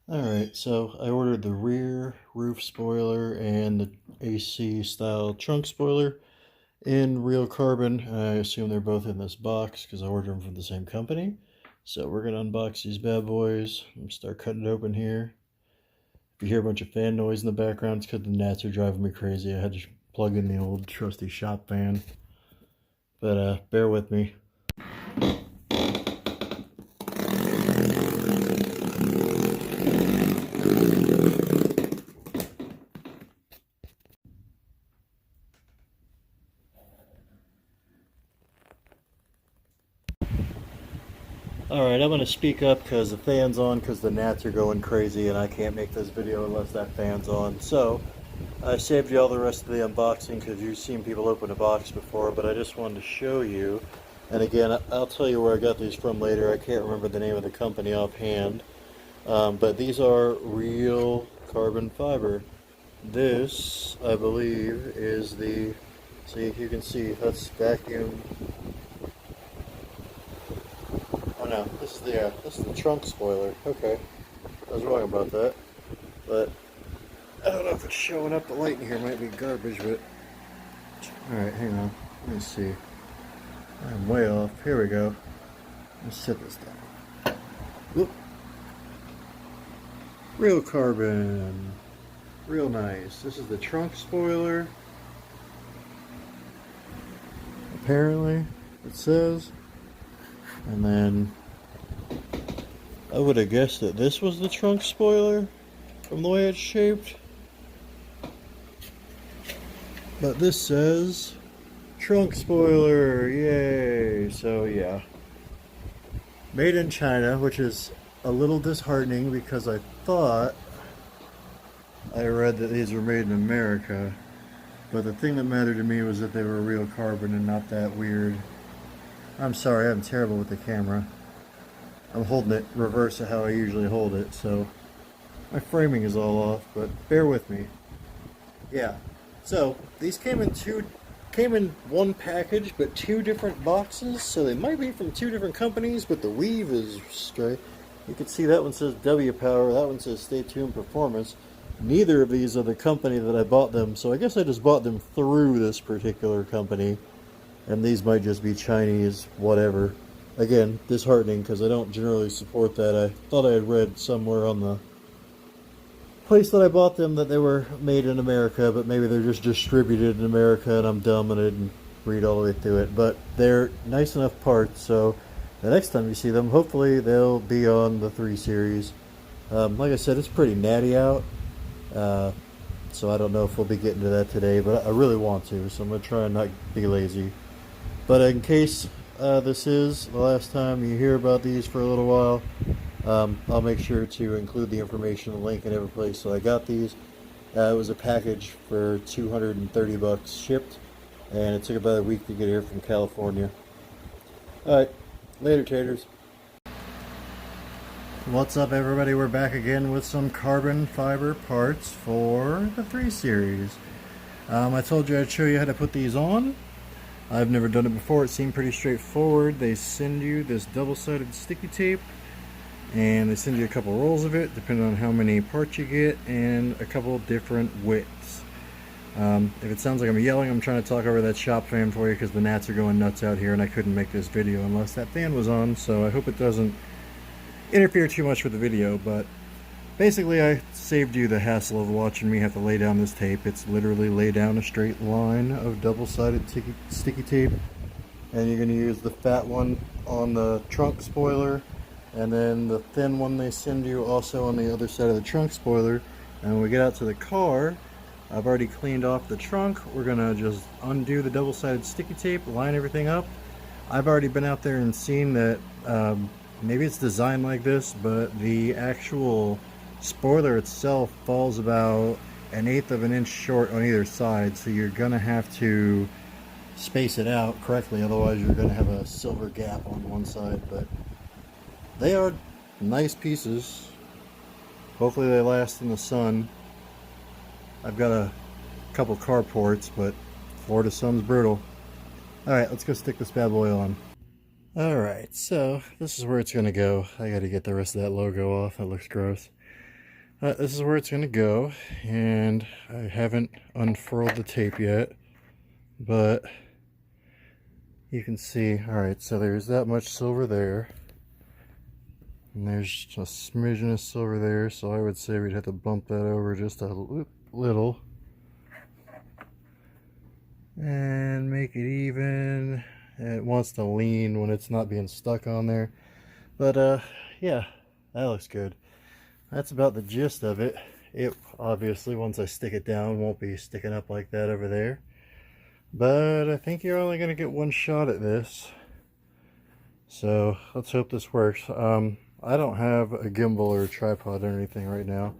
Alright, so I ordered the rear roof spoiler and the AC style trunk spoiler in real carbon. I assume they're both in this box because I ordered them from the same company. So we're going to unbox these bad boys and start cutting it open here. If you hear a bunch of fan noise in the background, it's because the gnats are driving me crazy. I had to plug in the old trusty shop fan. But bear with me. Alright, I'm going to speak up because the fan's on because the gnats are going crazy and I can't make this video unless that fan's on. So, I saved you all the rest of the unboxing because you've seen people open a box before, but I just wanted to show you. And again, I'll tell you where I got these from later. I can't remember the name of the company offhand. But these are real carbon fiber. This, I believe, is the, see if you can see, that's vacuum. Oh no, this is the trunk spoiler. Okay, I was wrong about that. But I don't know if it's showing up. The light in here might be garbage, but alright, hang on. Let me see. I'm way off. Here we go. Let's set this down. Whoop. Real carbon. Real nice. This is the trunk spoiler. Apparently, it says. And then I would have guessed that this was the trunk spoiler from the way it's shaped. But this says trunk spoiler, yay! So yeah, made in China, which is a little disheartening because I thought I read that these were made in America, but the thing that mattered to me was that they were real carbon and not that weird. I'm sorry, I'm terrible with the camera. I'm holding it reverse of how I usually hold it, so my framing is all off, but bear with me. Yeah. So these came in one package, but two different boxes. So they might be from two different companies, but the weave is straight. You can see that one says W Power, that one says Stay Tuned Performance. Neither of these are the company that I bought them, so I guess I just bought them through this particular company. And these might just be Chinese, whatever. Again, disheartening because I don't generally support that. I thought I had read somewhere on the place that I bought them that they were made in America, but maybe they're just distributed in America and I'm dumb and I didn't read all the way through it. But they're nice enough parts, so the next time you see them, hopefully they'll be on the 3 Series. Like I said, it's pretty natty out, so I don't know if we'll be getting to that today, but I really want to, so I'm going to try and not be lazy. But in case this is the last time you hear about these for a little while, I'll make sure to include the information, the link in every place. So I got these. It was a package for $230 shipped, and it took about a week to get here from California. Alright, later taters. What's up everybody, we're back again with some carbon fiber parts for the 3 Series. I told you I'd show you how to put these on. I've never done it before. It seemed pretty straightforward. They send you this double-sided sticky tape, and they send you a couple rolls of it depending on how many parts you get, and a couple different widths. If it sounds like I'm yelling, I'm trying to talk over that shop fan for you because the gnats are going nuts out here and I couldn't make this video unless that fan was on, so I hope it doesn't interfere too much with the video. But basically I saved you the hassle of watching me have to lay down this tape. It's literally lay down a straight line of double-sided sticky tape, and you're going to use the fat one on the trunk spoiler and then the thin one they send you also on the other side of the trunk spoiler. And when we get out to the car, I've already cleaned off the trunk. We're going to just undo the double-sided sticky tape, line everything up. I've already been out there and seen that maybe it's designed like this, but the actual spoiler itself falls about 1/8 of an inch short on either side, so you're gonna have to space it out correctly, otherwise you're gonna have a silver gap on one side. But they are nice pieces. Hopefully they last in the sun. I've got a couple carports, but Florida sun's brutal. Alright, let's go stick this bad boy on. Alright, so this is where it's gonna go. I gotta get the rest of that logo off, that looks gross. This is where it's going to go, and I haven't unfurled the tape yet, but you can see, alright, so there's that much silver there, and there's a smidgen of silver there, so I would say we'd have to bump that over just a little, and make it even. It wants to lean when it's not being stuck on there, but yeah, that looks good. That's about the gist of it. It obviously, once I stick it down, won't be sticking up like that over there. But I think you're only going to get one shot at this. So let's hope this works. I don't have a gimbal or a tripod or anything right now.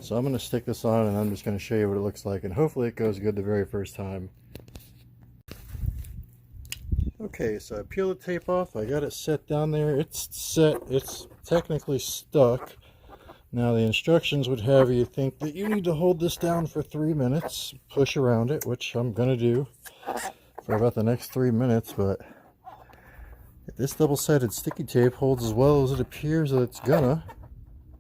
So I'm going to stick this on and I'm just going to show you what it looks like. And hopefully it goes good the very first time. Okay, so I peel the tape off. I got it set down there. It's set. It's technically stuck. Now the instructions would have you think that you need to hold this down for 3 minutes, push around it, which I'm going to do for about the next 3 minutes, but if this double-sided sticky tape holds as well as it appears that it's gonna,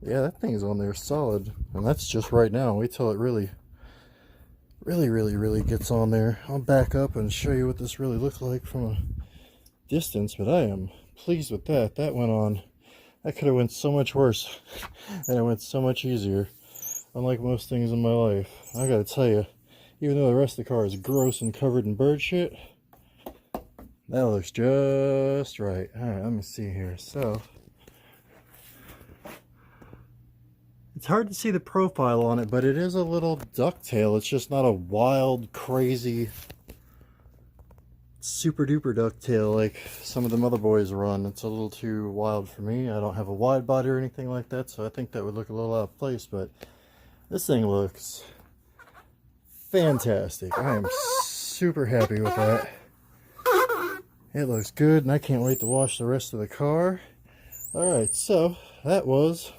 yeah, that thing's on there solid. And that's just right now. Wait till it really gets on there. I'll back up and show you what this really looks like from a distance, but I am pleased with that. That went on. That could have went so much worse, and it went so much easier. Unlike most things in my life, I gotta tell you, even though the rest of the car is gross and covered in bird shit, that looks just right. Alright, let me see here. So, it's hard to see the profile on it, but it is a little ducktail. It's just not a wild, crazy, super duper ducktail like some of the other boys run. It's a little too wild for me. I don't have a wide body or anything like that, so I think that would look a little out of place, but this thing looks fantastic. I am super happy with that. It looks good, and I can't wait to wash the rest of the car. Alright, so that was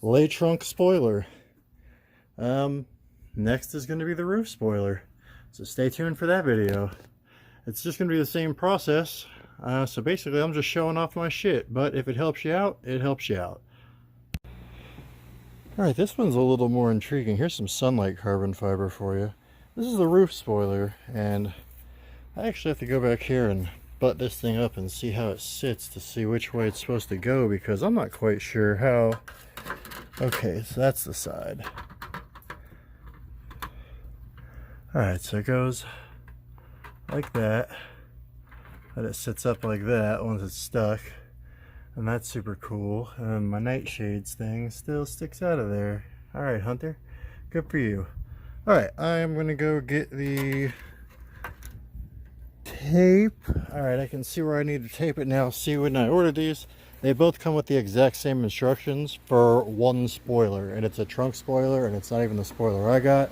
lay trunk spoiler. Next is going to be the roof spoiler, so stay tuned for that video. It's just going to be the same process, so basically I'm just showing off my shit, but if it helps you out, it helps you out. Alright, this one's a little more intriguing. Here's some sunlight carbon fiber for you. This is the roof spoiler, and I actually have to go back here and butt this thing up and see how it sits to see which way it's supposed to go, because I'm not quite sure how. Okay, so that's the side. Alright, so it goes like that, and it sits up like that once it's stuck, and that's super cool. And my nightshades thing still sticks out of there. Alright, Hunter, good for you. Alright, I am going to go get the tape. Alright, I can see where I need to tape it now. See, when I ordered these, they both come with the exact same instructions for one spoiler, and it's a trunk spoiler, and it's not even the spoiler I got.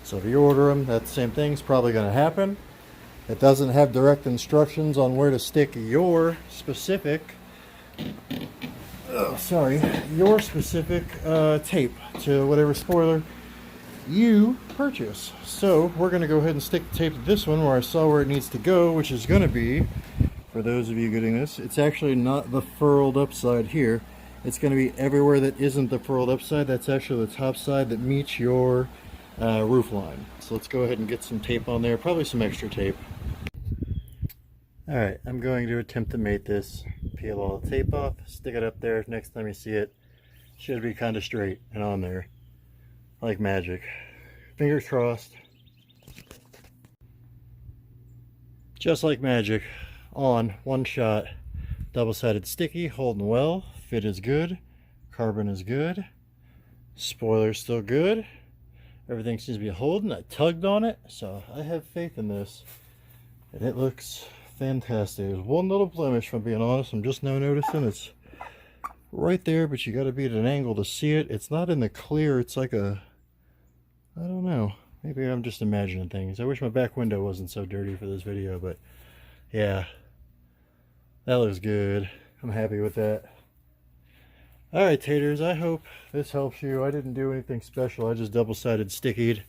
So if you order them, that same thing's probably going to happen. It doesn't have direct instructions on where to stick your specific your specific tape to whatever spoiler you purchase. So we're going to go ahead and stick the tape to this one where I saw where it needs to go, which is going to be, for those of you getting this, it's actually not the furled up side here. It's going to be everywhere that isn't the furled up side. That's actually the top side that meets your roof line. So let's go ahead and get some tape on there, probably some extra tape. Alright, I'm going to attempt to mate this. Peel all the tape off, stick it up there. Next time you see it, should be kind of straight and on there. Like magic. Fingers crossed. Just like magic. On, one shot. Double-sided sticky, holding well. Fit is good. Carbon is good. Spoiler's still good. Everything seems to be holding. I tugged on it, so I have faith in this. And it looks fantastic. There's one little blemish, if I'm being honest. I'm just now noticing it's right there, but you got to be at an angle to see it. It's not in the clear. It's like a, I don't know. Maybe I'm just imagining things. I wish my back window wasn't so dirty for this video, but yeah, that looks good. I'm happy with that. Alright, taters, I hope this helps you. I didn't do anything special. I just double-sided stickied,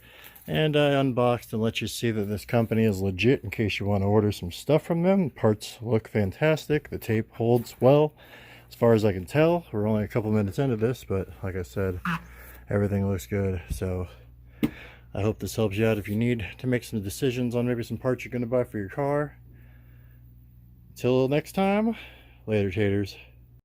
and I unboxed and let you see that this company is legit in case you want to order some stuff from them. The parts look fantastic. The tape holds well, as far as I can tell. We're only a couple minutes into this, but like I said, Everything looks good. So I hope this helps you out if you need to make some decisions on maybe some parts you're going to buy for your car. Until next time, later taters.